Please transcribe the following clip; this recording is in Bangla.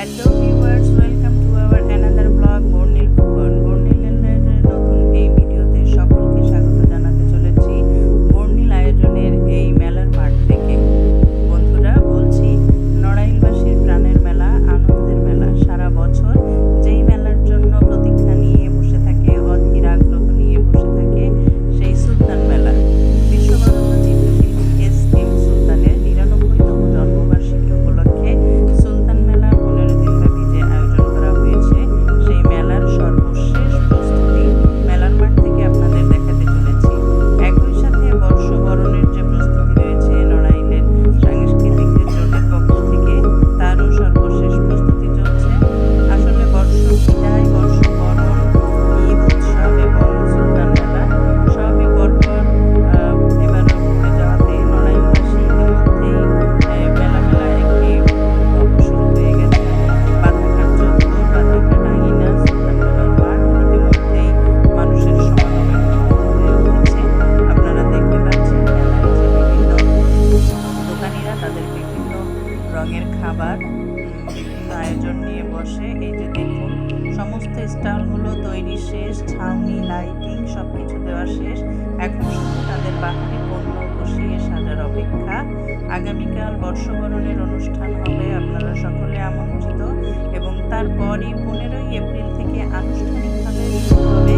Hello viewers, welcome to our another blog Bornil Bhuban. বর্ণিলের নতুন এই ভিডিওতে সকলকে স্বাগত জানাতে চলেছি বর্ণিল আয়োজনের এই মেলার মাঠ থেকে। বন্ধুরা, বলছি নড়াইলবাসীর প্রাণের মেলা, আনন্দের মেলা, সারা বছর যেই মেলার জন্য প্রতীক্ষা নিয়ে বসে থাকে, অধীর আগ্রহ নিয়ে বসে থাকে, সেই সুলতান মেলা। বিশ্ববরণ্য চিত্রশিল্পী এস এম সুলতানের ৯৯তম জন্মবার্ষিকী উপলক্ষে সুলতান মেলা ১৫ দিনব্যাপী যে আয়োজন করা হয়েছে, সেই মেলার সর্বশেষ প্রস্তুতি মেলার মাঠ থেকে আপনাদের দেখাতে চলেছি। একই সাথে বর্ষবরণের যে প্রস্তুতি রয়েছে নড়াইলের সাংস্কৃতিক জোটের পক্ষ থেকে, তারও সর্বশেষ প্রস্তুতি চলছে। আসলে বর্ষ বিদায়, বর্ষবরণ, ঈদ উৎসব এবং সুলতান মেলা সবই পরপর এবার ঘুরে যাওয়াতে নড়াইলবাসী ইতিমধ্যেই মেলা একটি পর্ব শুরু হয়ে গেছে। বাধারঘাট চত্বর, বাধারঘাট আঙিনা, সুলতান মেলার মাঠ ইতিমধ্যেই মানুষের সমাগমে হয়ে উঠেছে। আপনারা দেখতে পাচ্ছেন মেলায় যে বিভিন্ন দোকানিরা তাদের বিভিন্ন রঙের খাবার, বিভিন্ন আয়োজন নিয়ে বসে। এই যে দেখুন, সমস্ত স্টলগুলো তৈরি শেষ, ছাউনি, লাইটিং সবকিছু দেওয়া শেষ। এখন শুধু তাদের বাহারি পণ্য বসিয়ে সাজার অপেক্ষা। আগামীকাল বর্ষবরণের অনুষ্ঠান হবে, আপনারা সকলে আমন্ত্রিত। এবং তারপরই ১৫ই এপ্রিল থেকে আনুষ্ঠানিকভাবে শুরু হবে